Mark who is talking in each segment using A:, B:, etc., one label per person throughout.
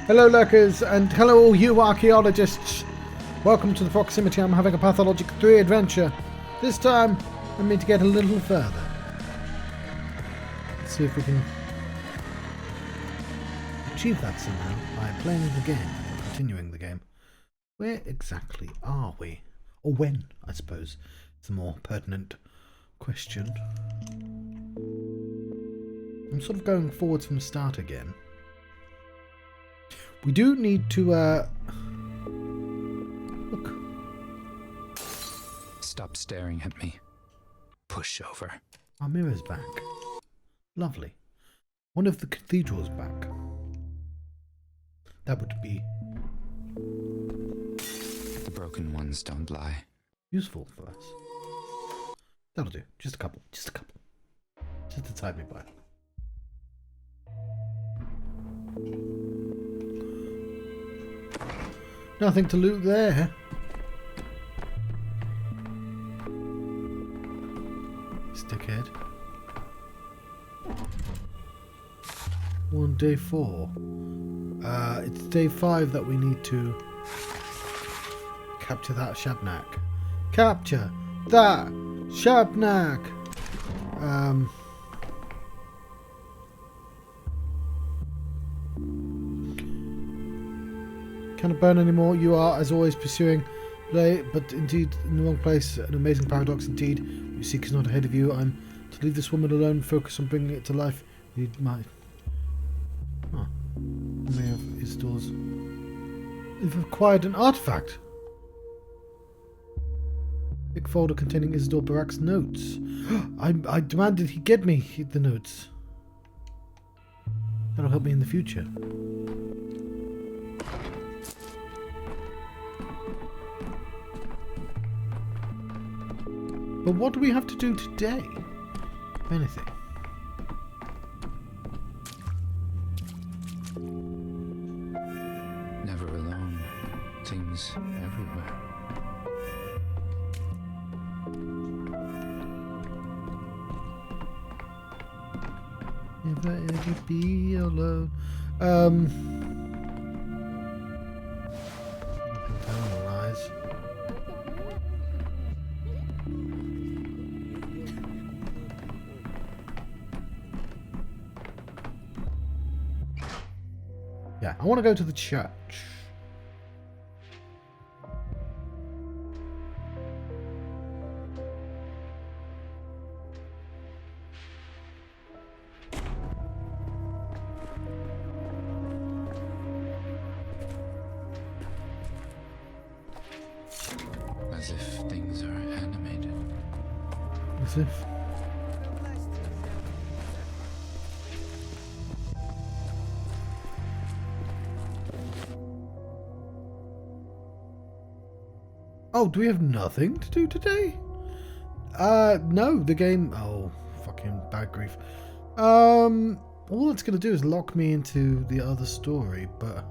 A: Hello lurkers, and hello all you archaeologists. Welcome to the proximity. I'm having a Pathologic 3 adventure. This time, I mean to get a little further. Let's see if we can achieve that somehow by playing the game, or continuing the game. Where exactly are we? Or when, I suppose. It's a more pertinent question. I'm sort of going forwards from the start again. We do need to, look.
B: Stop staring at me. Push over.
A: Our mirror's back. Lovely. One of the cathedral's back. That would be
B: The broken ones don't lie.
A: useful for us. That'll do. Just a couple. Just a couple. Just to tide me by. Nothing to loot there. Stickhead. On day 4. It's day 5 that we need to capture that Shabnak. Capture that Shabnak! Cannot burn anymore. You are, as always, pursuing play, but indeed in the wrong place. An amazing paradox indeed. What you seek is not ahead of you. I'm to leave this woman alone, focus on bringing it to life. You need my... Oh. May have Isdor's... You've acquired an artifact. Big folder containing Isidore Barak's notes. I demanded he get me the notes. That'll help me in the future. But what do we have to do today? If anything.
B: Never alone. Things everywhere.
A: Never ever be alone. Analyze. Yeah, I want to go to the church.
B: As if things are animated.
A: As if. Oh, do we have nothing to do today? No, the game... Oh, fucking bad grief. All it's going to do is lock me into the other story, but...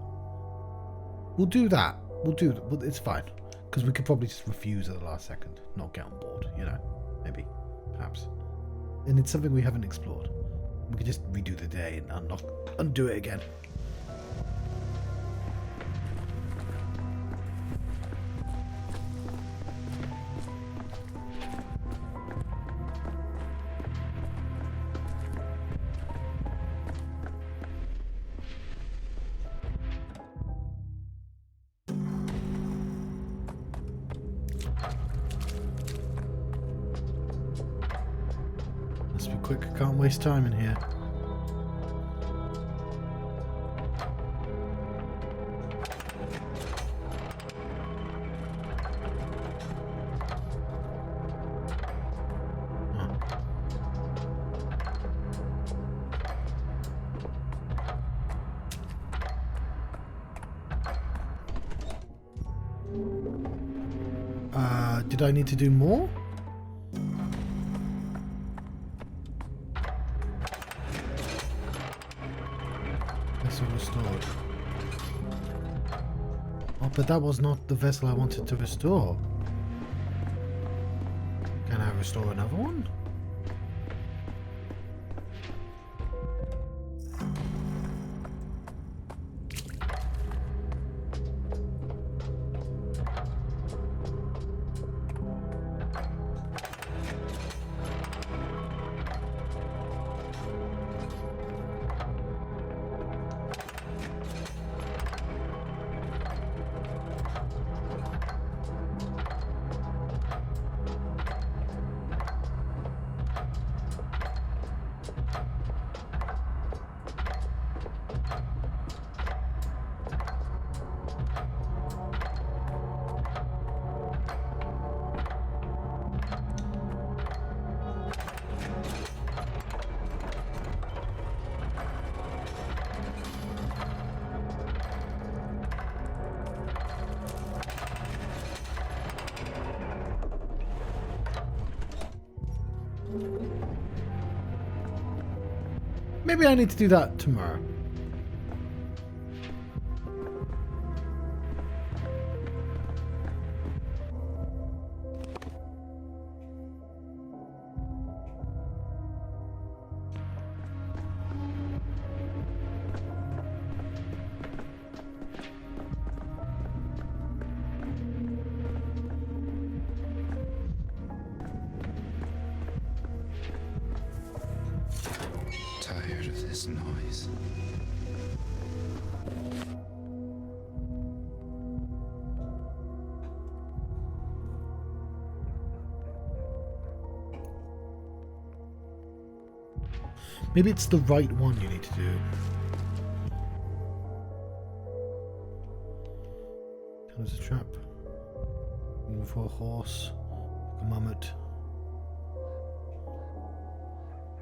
A: We'll do that. We'll do that. But it's fine. Because we could probably just refuse at the last second. Not get on board, you know. Maybe. Perhaps. And it's something we haven't explored. We could just redo the day and undo it again. Let's be quick, I can't waste time in here. Did I need to do more? Vessel restored. Oh, but that was not the vessel I wanted to restore. Can I restore another one? Maybe I need to do that tomorrow.
B: Tired of this noise.
A: Maybe it's the right one you need to do. There's a trap. Looking for a horse. A mammoth.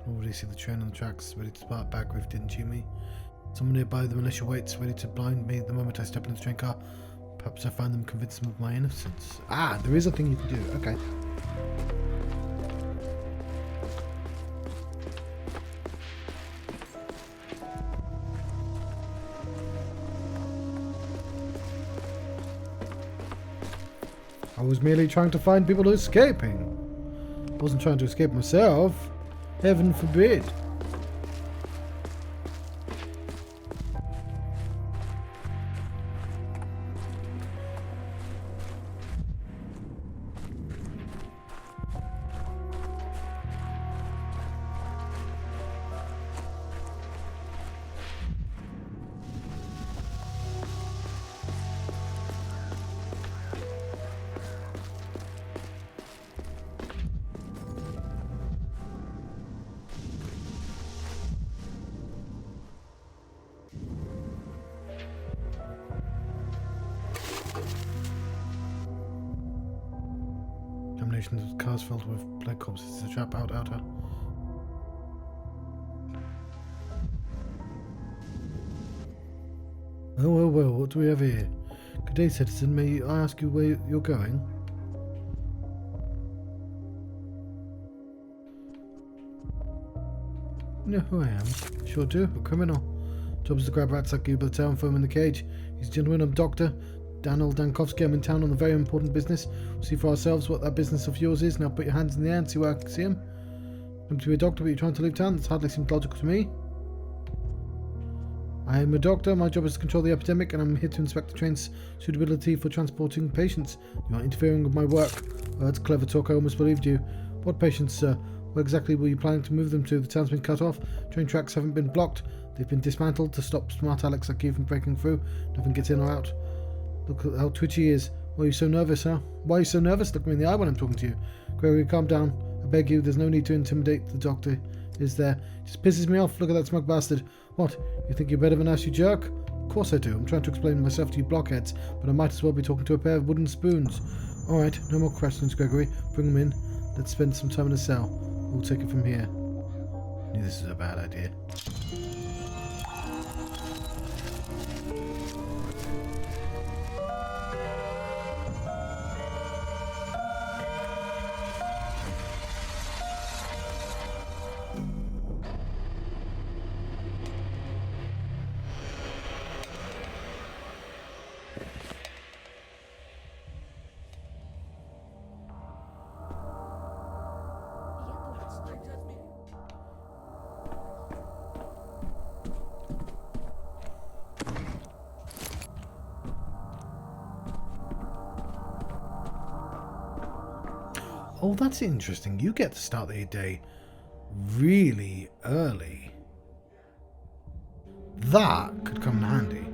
A: Already see the train on the tracks, ready to depart. Bagriff didn't cheat me. Someone nearby the militia waits, ready to blind me the moment I step into the train car. Perhaps I find them, convince them of my innocence. Ah, there is a thing you can do. Okay. I was merely trying to find people escaping. I wasn't trying to escape myself. Heaven forbid. Of cars filled with blood corpses. It's a trap. Out. Well, what do we have here? Good day, citizen. May I ask you where you're going? You know who I am? Sure do. A criminal. Job is to grab rats like you by the tail and throw him in the cage. He's a gentleman. I'm Doctor Daniel Dankovsky. I'm in town on a very important business. We'll see for ourselves what that business of yours is. Now put your hands in the air and see where I can see him. I'm to be a doctor, but you're trying to leave town? That hardly seems logical to me. I am a doctor. My job is to control the epidemic, and I'm here to inspect the train's suitability for transporting patients. You are interfering with my work. Oh, that's clever talk. I almost believed you. What patients, sir? Where exactly were you planning to move them to? The town's been cut off. Train tracks haven't been blocked. They've been dismantled to stop smart Alex like you from breaking through. Nothing gets in or out. Look at how twitchy he is. Why are you so nervous, huh? Why are you so nervous? Look me in the eye when I'm talking to you. Gregory, calm down. I beg you, there's no need to intimidate the doctor. Is there? It just pisses me off. Look at that smug bastard. What? You think you're better than us, you jerk? Of course I do. I'm trying to explain myself to you blockheads, but I might as well be talking to a pair of wooden spoons. Alright, no more questions, Gregory. Bring them in. Let's spend some time in the cell. We'll take it from here. I knew this was a bad idea. Oh, that's interesting. You get to start your day really early. That could come in handy.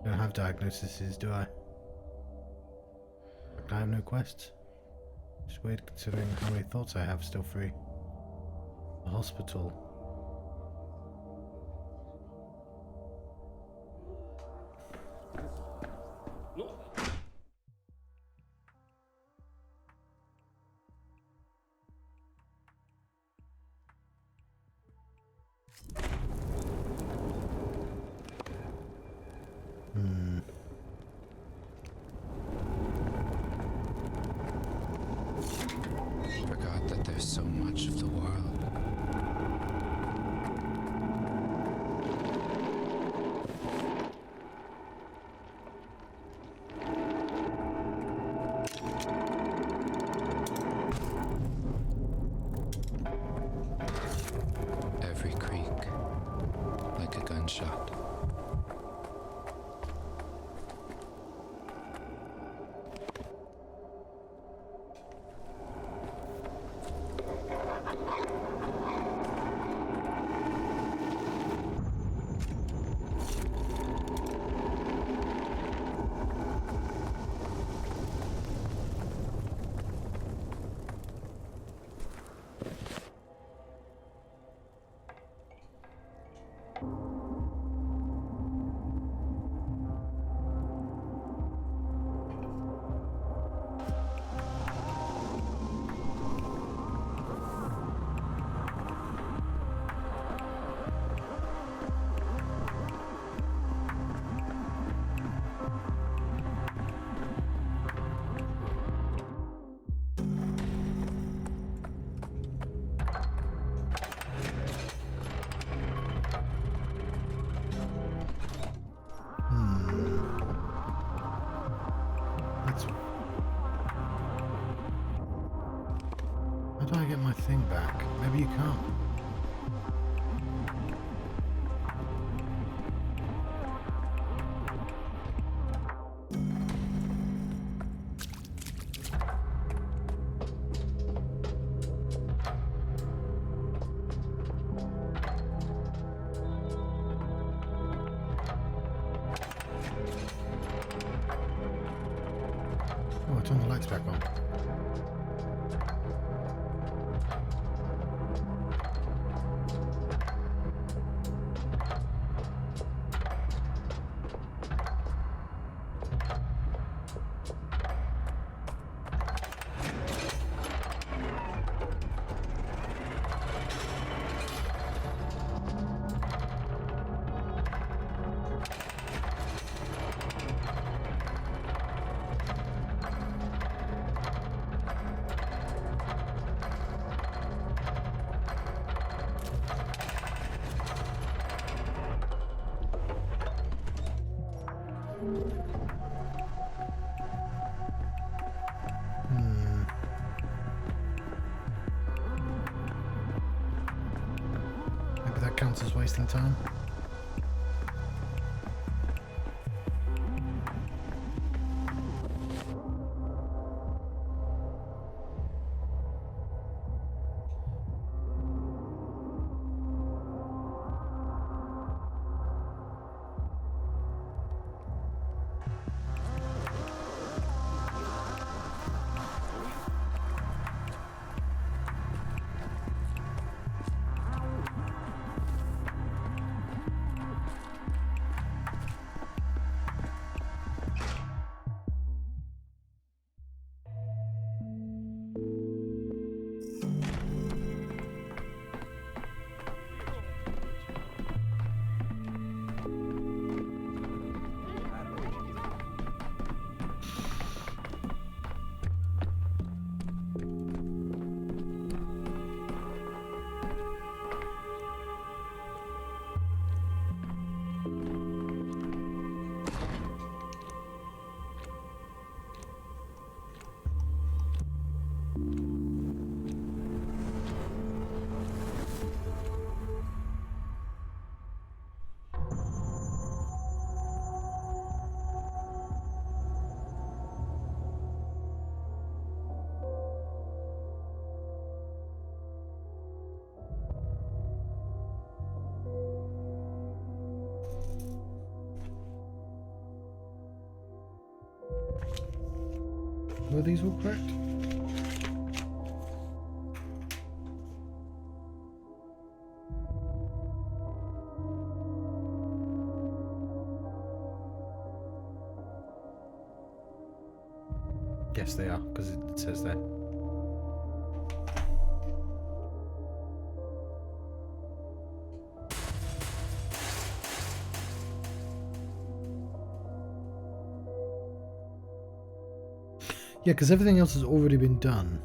A: Don't have diagnoses, do I? I have no quests. Just weird considering how many thoughts I have still free. The hospital.
B: shut.
A: How do I get my thing back? Maybe you can't. Oh, I turned the lights back on. Maybe that counts as wasting time. Were these all correct? Yes, they are, because it says there. Yeah, because everything else has already been done.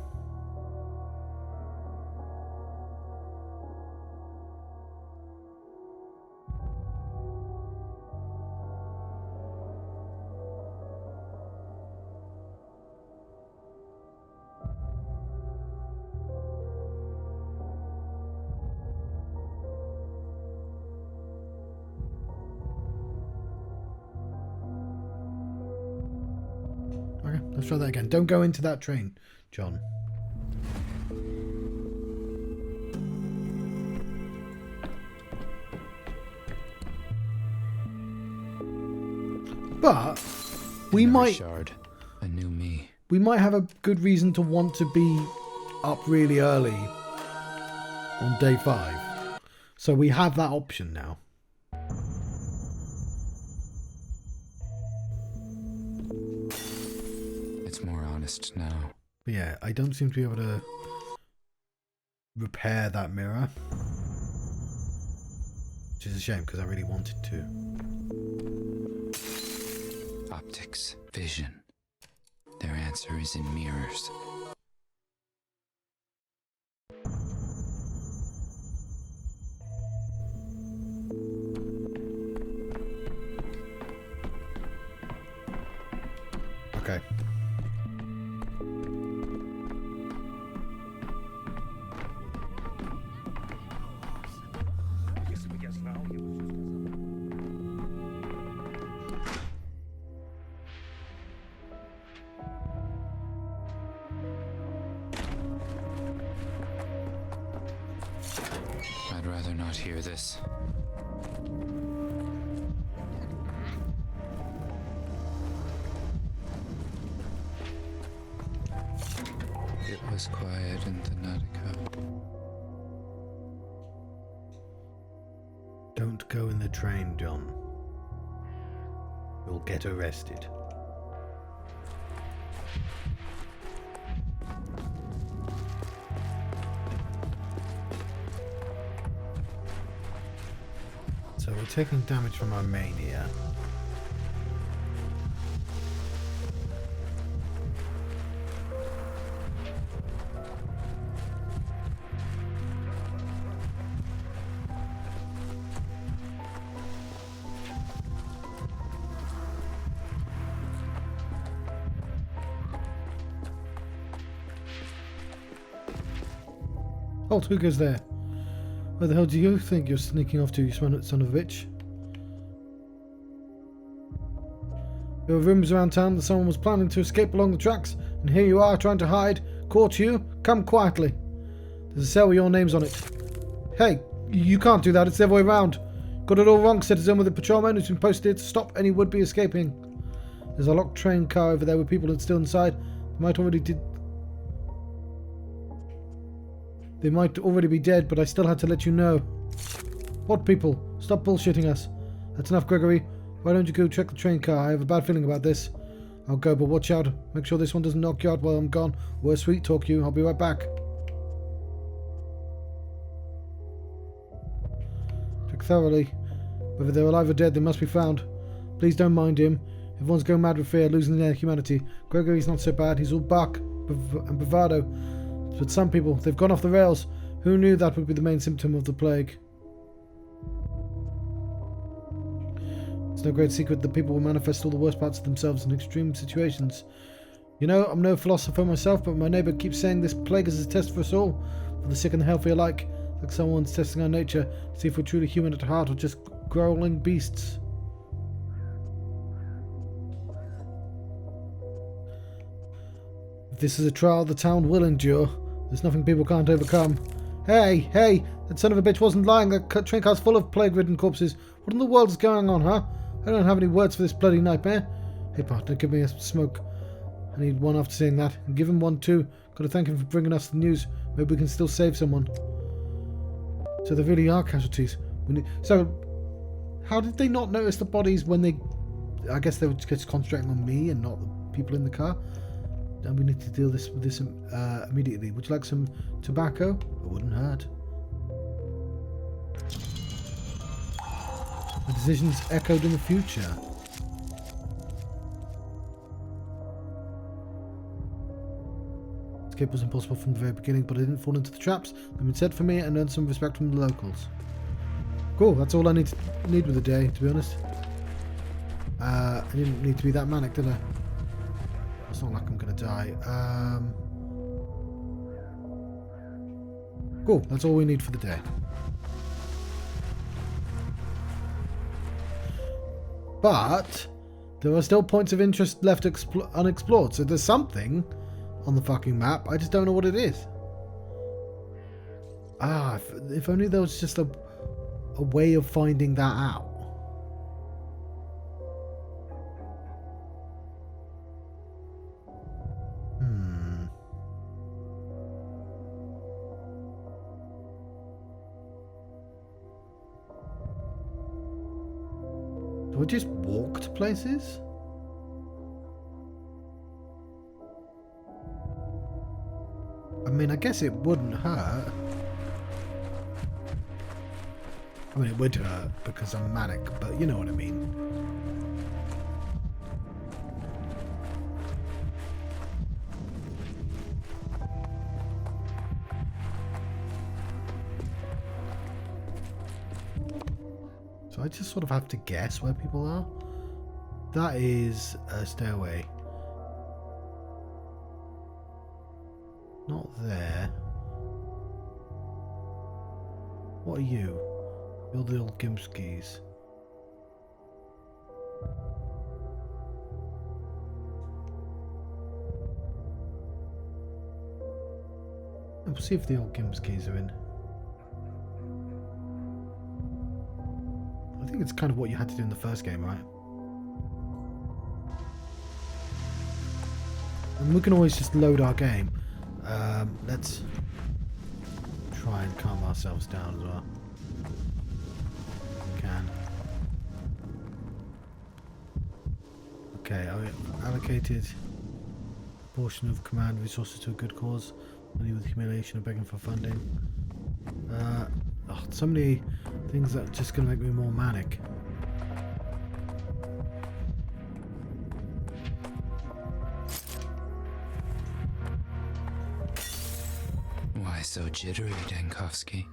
A: Let's try that again. Don't go into that train, John. But we might
B: shard, a new me.
A: We might have a good reason to want to be up really early on day 5. So we have that option now.
B: It's more honest now.
A: But yeah, I don't seem to be able to repair that mirror. Which is a shame because I really wanted to.
B: Optics, vision. Their answer is in mirrors.
A: Okay.
B: I'd rather not hear this. It was quiet in Thanatica.
A: Don't go in the train, John. You'll get arrested. So we're taking damage from our main here. Halt, who goes there? Where the hell do you think you're sneaking off to, you son of a bitch? There were rumours around town that someone was planning to escape along the tracks, and here you are trying to hide. Caught you? Come quietly. There's a cell with your names on it. Hey, you can't do that, it's the other way around. Got it all wrong, citizen, with a patrolman who's been posted to stop any would-be escaping. There's a locked train car over there with people still inside. They might already be dead, but I still had to let you know. What people? Stop bullshitting us. That's enough, Gregory. Why don't you go check the train car? I have a bad feeling about this. I'll go, but watch out. Make sure this one doesn't knock you out while I'm gone. We're sweet talk you. I'll be right back. Check thoroughly. Whether they're alive or dead, they must be found. Please don't mind him. Everyone's going mad with fear, losing their humanity. Gregory's not so bad. He's all bark and bravado. But some people, they've gone off the rails. Who knew that would be the main symptom of the plague? It's no great secret that people will manifest all the worst parts of themselves in extreme situations. You know, I'm no philosopher myself, but my neighbour keeps saying this plague is a test for us all, for the sick and the healthy alike, like someone's testing our nature to see if we're truly human at heart or just growling beasts. If this is a trial the town will endure. There's nothing people can't overcome. Hey, that son of a bitch wasn't lying. That train car's full of plague-ridden corpses. What in the world is going on, huh? I don't have any words for this bloody nightmare. Hey, partner, give me a smoke. I need one after saying that. And give him one too. Gotta thank him for bringing us the news. Maybe we can still save someone. So there really are casualties. So, how did they not notice the bodies when they... I guess they were just concentrating on me and not the people in the car. And we need to deal with this immediately. Would you like some tobacco? It wouldn't hurt. The decisions echoed in the future. Escape was impossible from the very beginning, but I didn't fall into the traps. They've been set for me and earned some respect from the locals. Cool, that's all I need with the day, to be honest. I didn't need to be that manic, did I? It's not like I'm going to die. Cool, that's all we need for the day. But There are still points of interest left unexplored, so there's something on the fucking map. I just don't know what it is. Ah, if only there was just a way of finding that out. Do I just walk to places? I mean, I guess it wouldn't hurt. I mean, it would hurt because I'm manic, but you know what I mean. So I just sort of have to guess where people are. That is a stairway. Not there. What are you? You're the old Gimskis. We'll see if the old Gimskis are in. I think it's kind of what you had to do in the first game, right? And we can always just load our game. Let's try and calm ourselves down as well. If we can. Okay, I allocated a portion of command resources to a good cause. Money with humiliation and begging for funding. So many things that are just going to make me more manic.
B: Why so jittery, Dankovsky?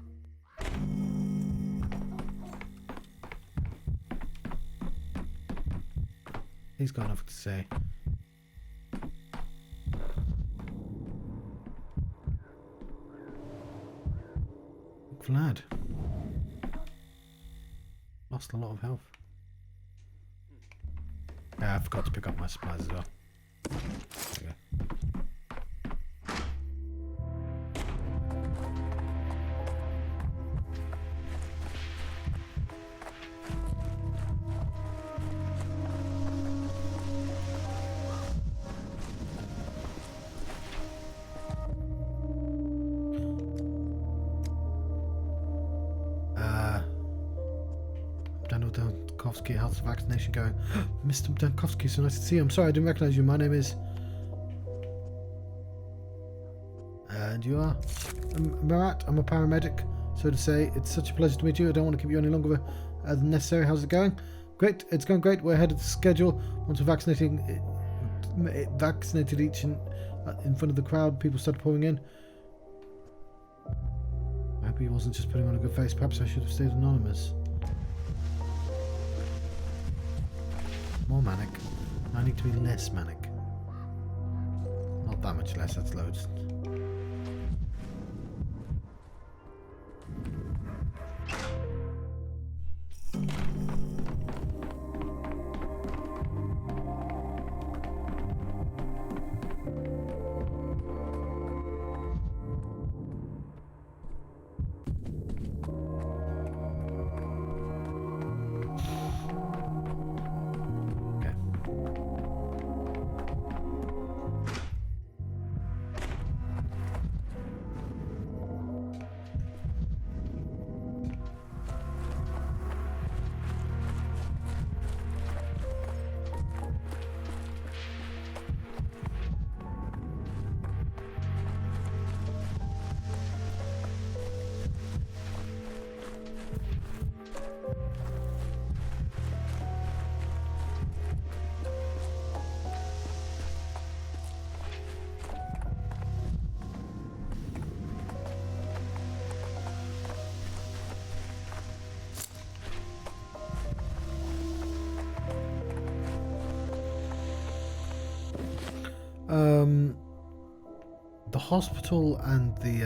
A: He's got enough to say. Vlad. Lost a lot of health. Yeah, I forgot to pick up my supplies as well. Okay. Dankovsky, how's the vaccination going? Mr. Dankovsky, so nice to see you. I'm sorry I didn't recognize you. My name is... And you are? Marat, I'm a paramedic, so to say. It's such a pleasure to meet you. I don't want to keep you any longer than necessary. How's it going? Great, it's going great. We're ahead of the schedule. Once we're vaccinated each in front of the crowd, people started pouring in. I hope he wasn't just putting on a good face. Perhaps I should have stayed anonymous. More manic. I need to be less manic. Not that much less, that's loads. The hospital and the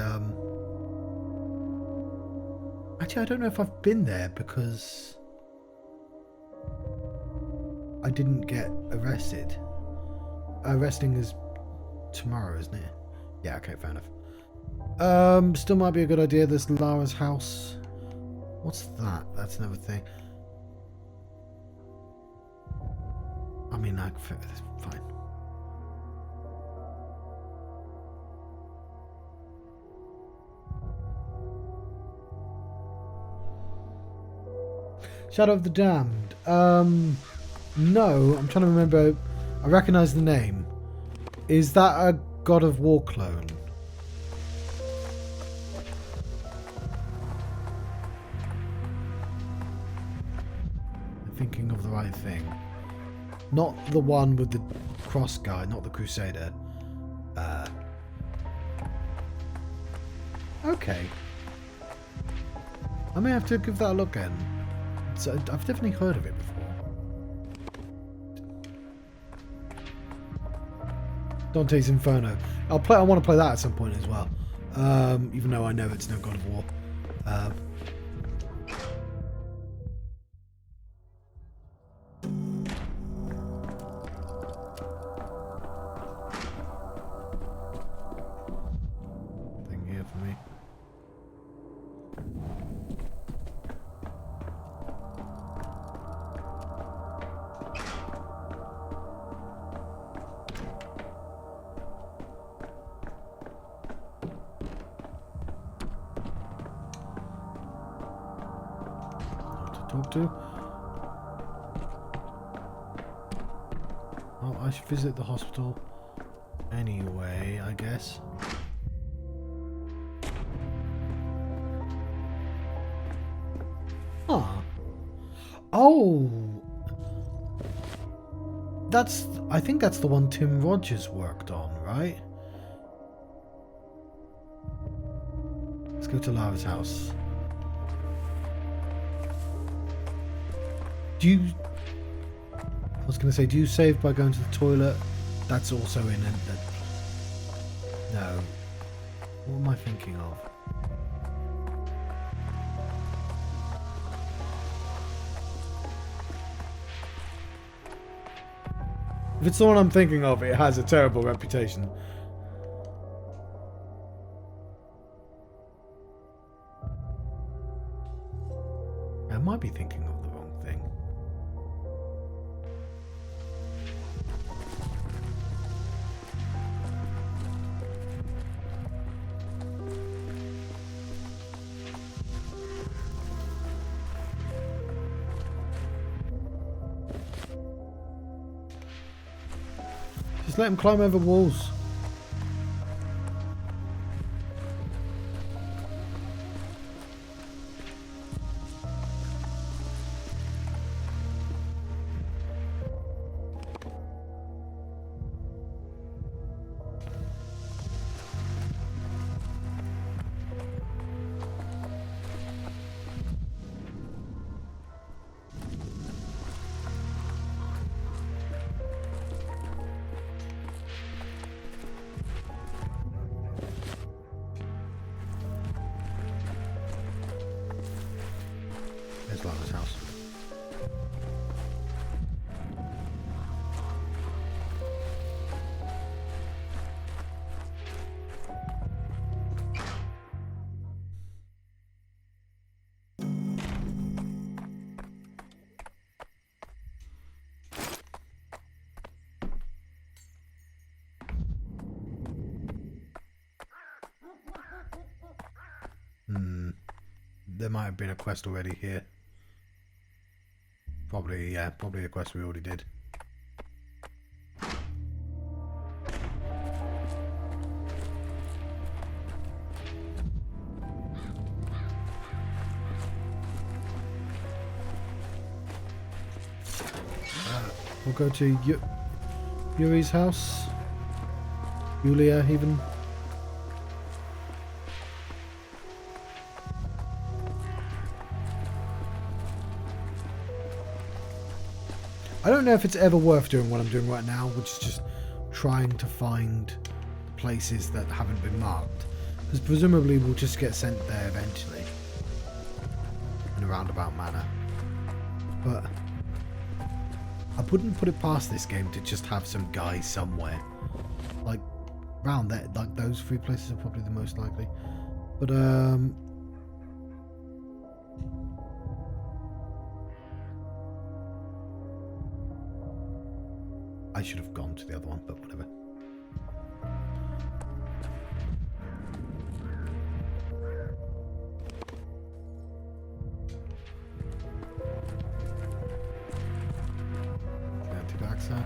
A: actually I don't know if I've been there because I didn't get arrested. Arresting is tomorrow, isn't it? Yeah, okay, fair enough. Still might be a good idea. This Lara's house. What's that? That's another thing. I mean, it's fine. Shadow of the Damned. No, I'm trying to remember. I recognise the name. Is that a God of War clone? I'm thinking of the right thing. Not the one with the cross guy, not the Crusader. Okay. I may have to give that a look again. I've definitely heard of it before. Dante's Inferno. I want to play that at some point as well. Even though I know it's no God of War. Thing here for me. Talk to. Oh, I should visit the hospital anyway, I guess. Huh. Oh, I think that's the one Tim Rogers worked on, right? Let's go to Lara's house. I was going to say, do you save by going to the toilet? That's also in it. No. What am I thinking of? If it's the one I'm thinking of, it has a terrible reputation. I might be thinking of the wrong thing. Just let him climb over walls. There's Lara's house. There might have been a quest already here. Probably, yeah, probably a quest we already did. We'll go to Yuri's house. Yulia, even. I don't know if it's ever worth doing what I'm doing right now, which is just trying to find places that haven't been marked. Because presumably we'll just get sent there eventually. In a roundabout manner. But I wouldn't put it past this game to just have some guy somewhere. Like, round there, like those three places are probably the most likely. But, I should have gone to the other one, but whatever. Anti-vaxxer.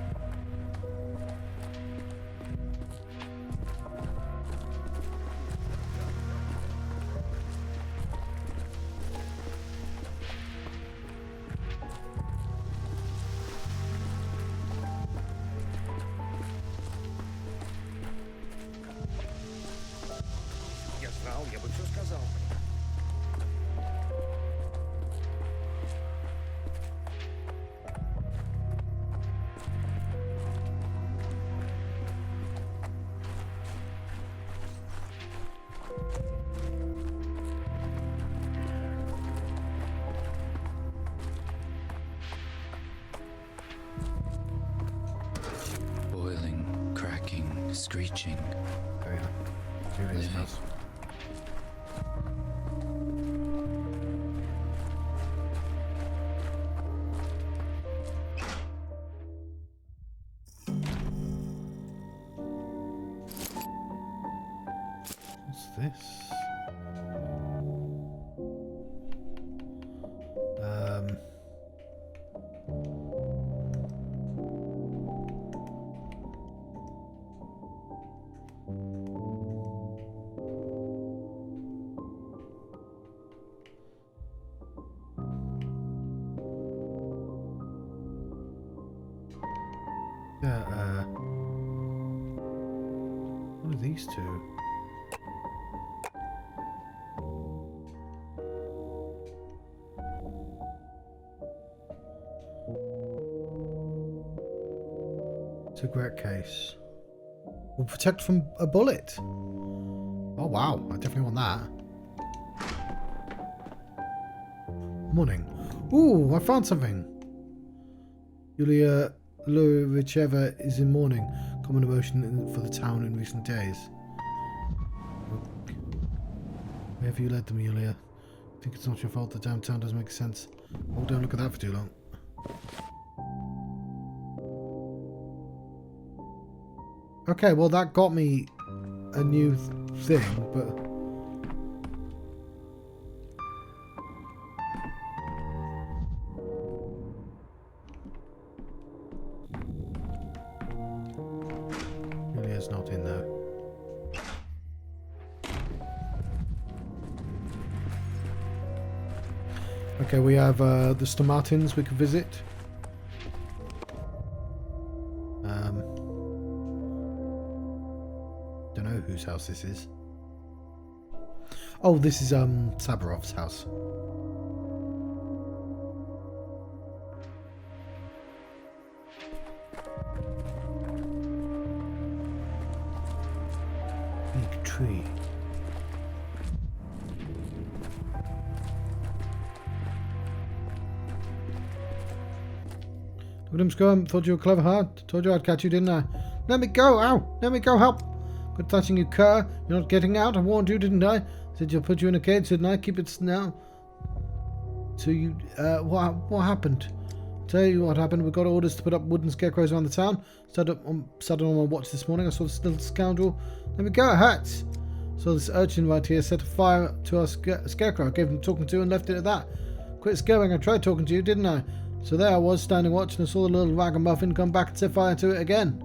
C: Я бы все сказал.
B: Boiling, cracking, screeching.
A: There we are. Here it is, mouse. What's this? Yeah, what are these two? Cigarette case. Will protect from a bullet. Oh wow, I definitely want that. Morning. Ooh, I found something. Yulia Luricheva is in mourning. Common emotion for the town in recent days. Where have you led them, Yulia? I think it's not your fault. The downtown doesn't make sense. Oh, don't look at that for too long. Okay, well that got me a new thing, but... Julia's not in there. Okay, we have the Stomatins we could visit. Don't know whose house this is. Oh, this is Sabarov's house. Big tree. Look at him scum. Thought you were clever, huh? Told you I'd catch you, didn't I? Let me go! Ow! Let me go! Help! Quit touching you, cur! You're not getting out. I warned you, didn't I? Said you'll put you in a cage, didn't I? Keep it now. So you, what happened? Tell you what happened. We got orders to put up wooden scarecrows around the town. Started on my watch this morning. I saw this little scoundrel. Let me go! It hurts! Saw this urchin right here. Set a fire to our scarecrow. I gave him talking to and left it at that. Quit scaring. I tried talking to you, didn't I? So there I was, standing watching. I saw the little ragamuffin come back and set fire to it again.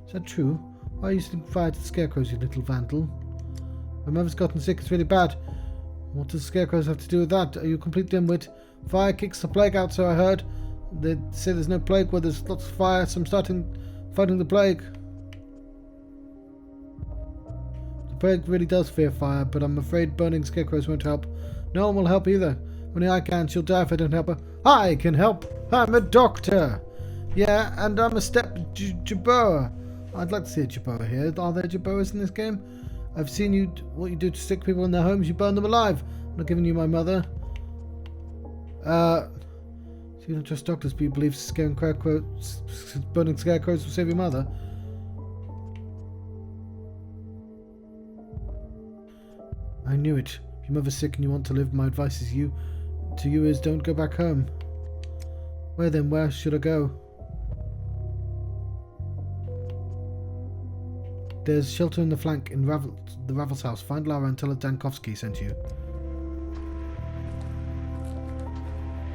A: Is that true? Why are you setting fire to the scarecrows, you little vandal? My mother's gotten sick, it's really bad. What does the scarecrows have to do with that? Are you a complete dimwit? Fire kicks the plague out, so I heard. They say there's no plague where there's lots of fire, so I'm fighting the plague. The plague really does fear fire, but I'm afraid burning scarecrows won't help. No one will help either. Only I can, she'll die if I don't help her. I can help! I'm a doctor! Yeah, and I'm a step Jabboa. I'd like to see a Jabboa here. Are there Jabboas in this game? I've seen you what you do to sick people in their homes. You burn them alive. I'm not giving you my mother. So you don't trust doctors, but you believe burning scarecrows will save your mother? I knew it. If your mother's sick and you want to live, my advice is don't go back home. Where then? Where should I go? There's shelter in the flank in the Ravel's house. Find Lara and tell her Dankovsky sent you.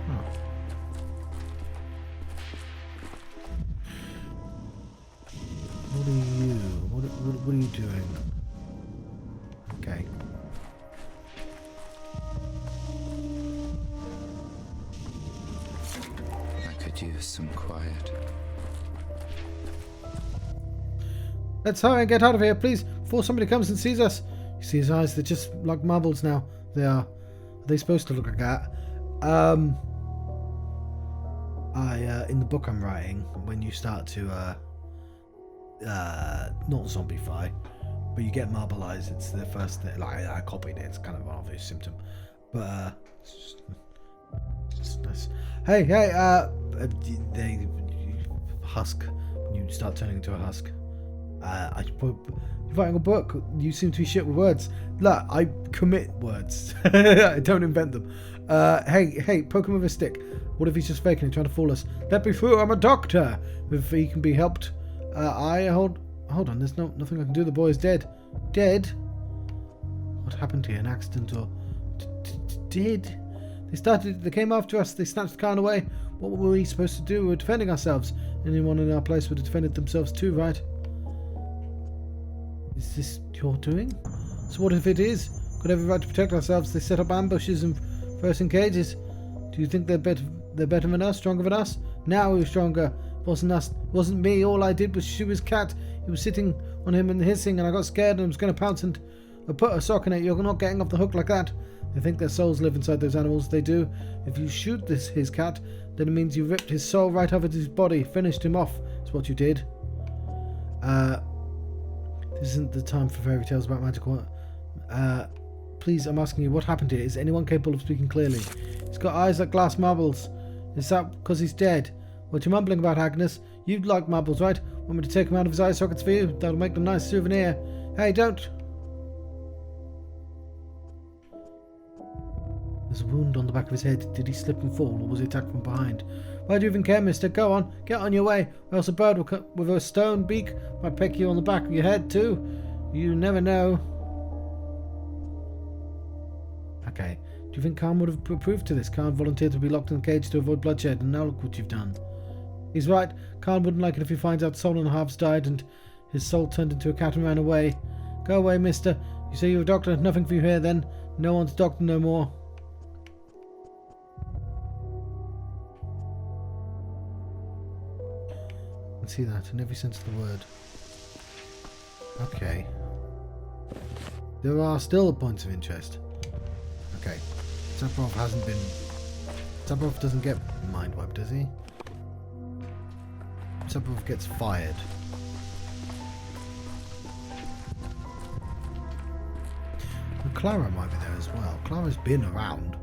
A: Oh. What are you? What are you doing? Okay.
B: I could use some quiet.
A: Let's hurry and get out of here, please, before somebody comes and sees us. You see his eyes, they're just like marbles now. They are. Are they supposed to look like that? In the book I'm writing, when you start to, not zombify, but you get marble eyes, it's the first thing, like, I copied it, it's kind of an obvious symptom. But, it's just nice. Hey, they husk, when you start turning into a husk. You're writing a book. You seem to be shit with words. Look, I commit words. I don't invent them. Hey, poke him with a stick. What if he's just faking and trying to fool us? Let me through. I'm a doctor. If he can be helped. Hold on. There's nothing I can do. The boy is dead. Dead? What happened to you? An accident or dead? They came after us. They snatched the car away. What were we supposed to do? We were defending ourselves. Anyone in our place would have defended themselves too, right? Is this your doing? So what if it is? Got every right to protect ourselves. They set up ambushes and throw us in cages. Do you think they're better than us? Stronger than us? Now we were stronger. It wasn't us. It wasn't me. All I did was shoot his cat. He was sitting on him and hissing, and I got scared and I was going to pounce and put a sock in it. You're not getting off the hook like that. They think their souls live inside those animals. They do. If you shoot his cat, then it means you ripped his soul right out of his body. Finished him off. That's what you did. This isn't the time for fairy tales about magical. Please, I'm asking you, what happened here? Is anyone capable of speaking clearly? He's got eyes like glass marbles. Is that because he's dead? What you mumbling about, Agnes? You'd like marbles, right? Want me to take him out of his eye sockets for you? That'll make them a nice souvenir. Hey, don't! There's a wound on the back of his head. Did he slip and fall, or was he attacked from behind? Why do you even care, mister? Go on, get on your way, or else a bird will come with a stone beak might peck you on the back of your head, too. You never know. Okay. Do you think Khan would have approved to this? Khan volunteered to be locked in a cage to avoid bloodshed, and now look what you've done. He's right. Khan wouldn't like it if he finds out Sol and Halves died and his soul turned into a cat and ran away. Go away, mister. You say you're a doctor. Nothing for you here, then. No one's doctor no more. I can see that in every sense of the word. Okay. There are still points of interest. Okay. Zaporov hasn't been... Zaporov doesn't get mind wiped, does he? Zaporov gets fired. And Clara might be there as well. Clara's been around.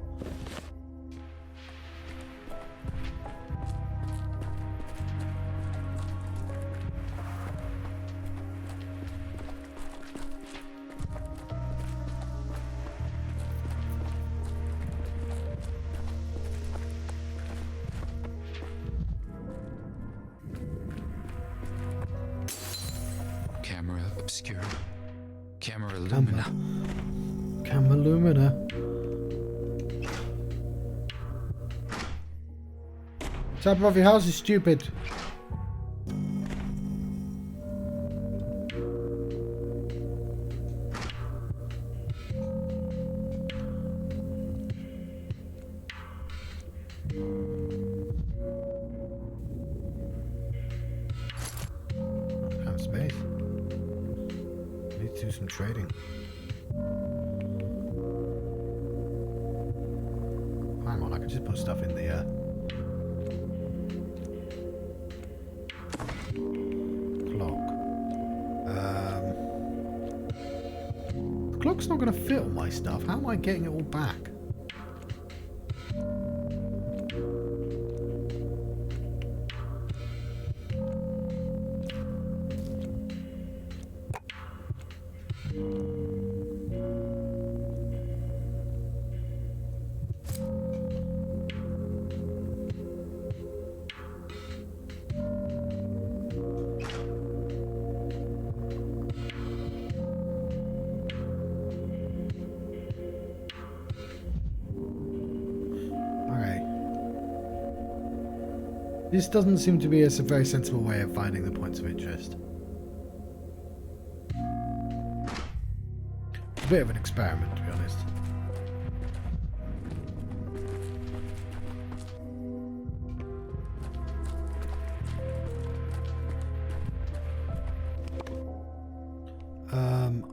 B: Camera obscura. Camera lumina.
A: Camera lumina. Zaporov, your house is stupid. Space. Need to do some trading. Hang on, I can just put stuff in the clock. The clock's not going to fit all my stuff. How am I getting it all back? This doesn't seem to be a very sensible way of finding the points of interest. It's a bit of an experiment, to be honest.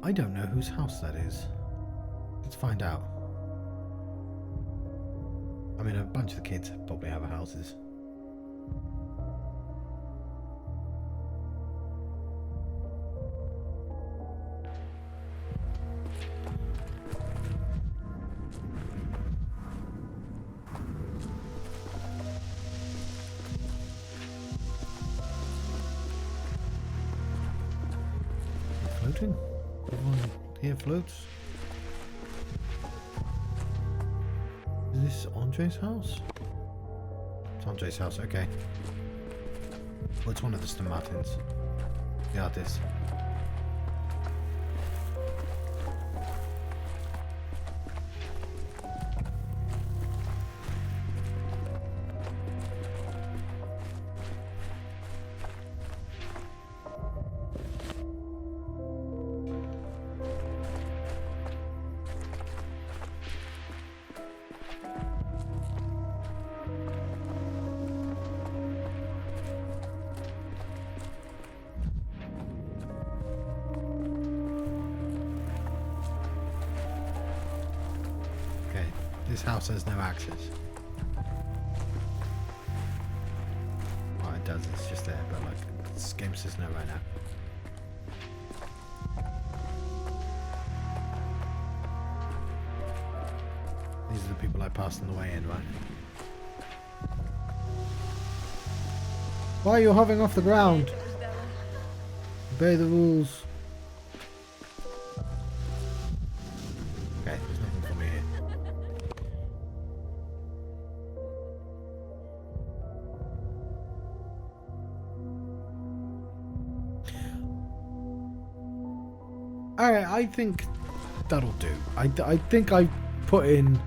A: I don't know whose house that is. Let's find out. I mean, a bunch of the kids probably have houses. Floating? Everyone here floats? Is this Andre's house? It's Andre's house, okay. Well, it's one of the Stomatins. The artist. This house has no access. Well, it does, it's just there, but like, this game says no right now. These are the people I passed on the way in, right? Why are you hovering off the ground? Obey the rules. Okay, there's nothing for me here. Alright, I think that'll do. I think I put in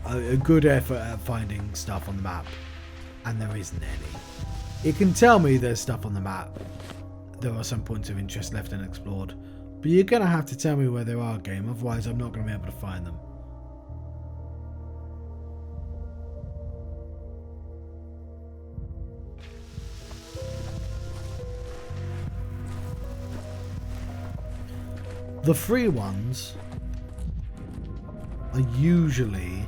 A: a good effort at finding stuff on the map, and there isn't any. It can tell me there's stuff on the map. There are some points of interest left unexplored, but you're going to have to tell me where there are, game, otherwise I'm not going to be able to find them. The free ones are usually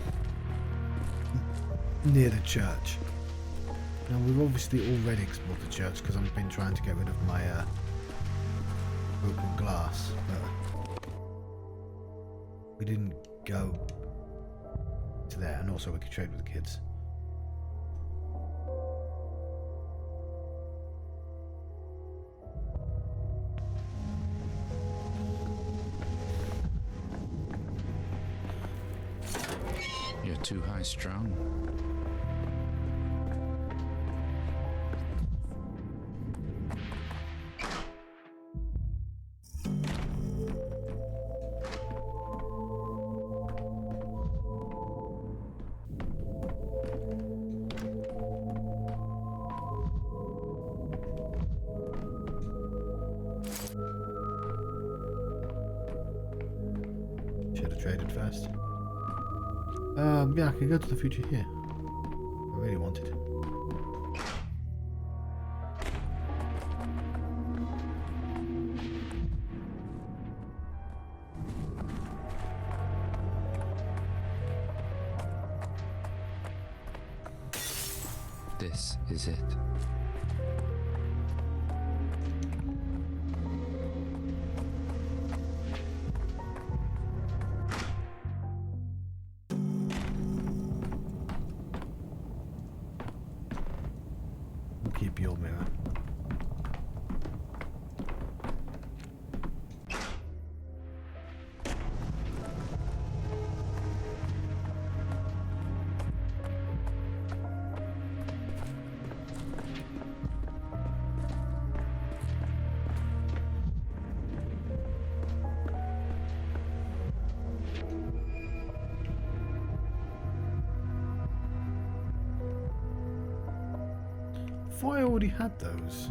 A: near the church. Now we've obviously already explored the church because I've been trying to get rid of my broken glass, but we didn't go to there, and also we could trade with the kids.
B: You're too high strung.
A: Should have traded first. Yeah, I could go to the future here. I really wanted.
B: This is it.
A: Keep your mirror. thought I already had those.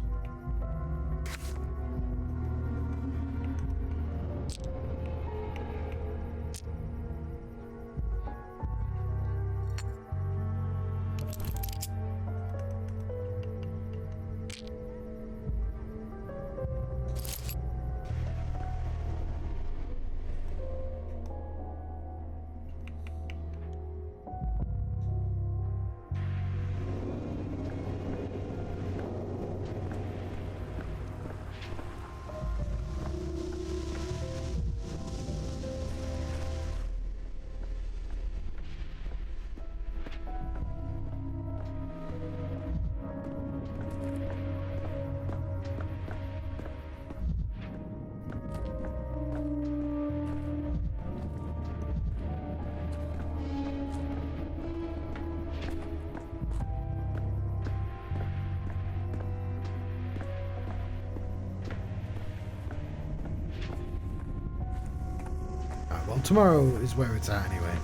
A: Well, tomorrow is where it's at anyway.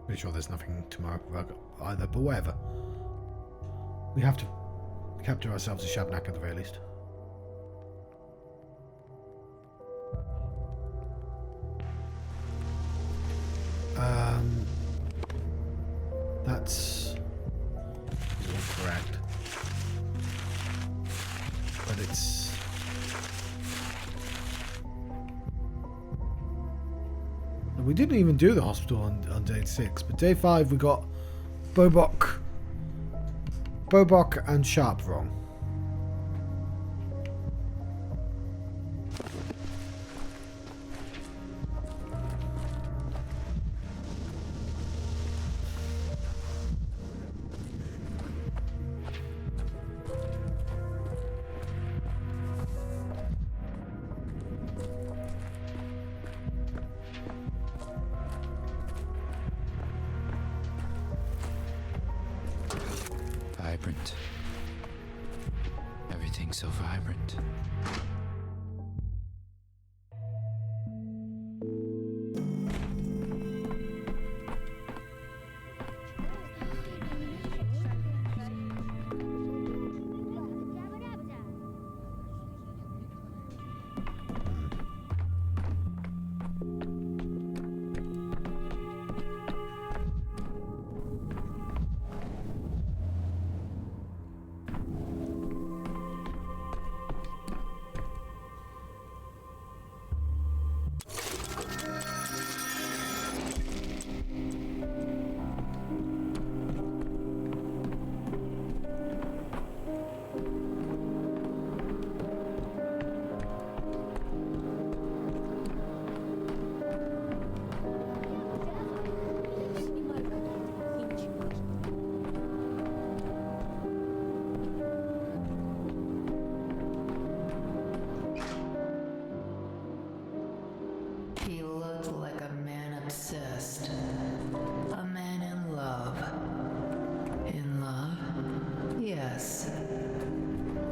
A: Pretty sure there's nothing tomorrow either, but whatever. We have to capture ourselves a Shabnak at the very least. That's all correct. But it's... We didn't even do the hospital on day 6, but day 5 we got Bobok and Sharp wrong.
B: Vibrant. Everything's so vibrant.
D: He looked like a man obsessed. A man in love. In love? Yes.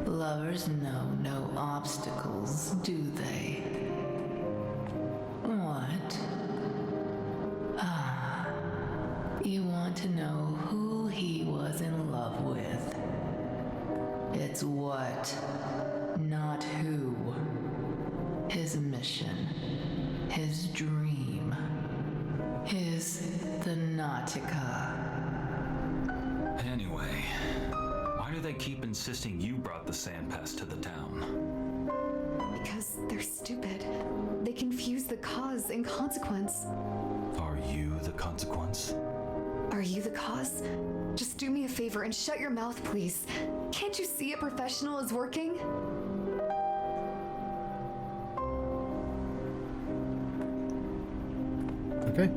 D: Lovers know no obstacles, do they? What? Ah. You want to know who he was in love with. It's what, not who. His mission. His dream. His Thanatica.
E: Anyway, why do they keep insisting you brought the sandpest to the town?
F: Because they're stupid. They confuse the cause and consequence.
E: Are you the consequence?
F: Are you the cause? Just do me a favor and shut your mouth, please. Can't you see a professional is working?
A: Okay.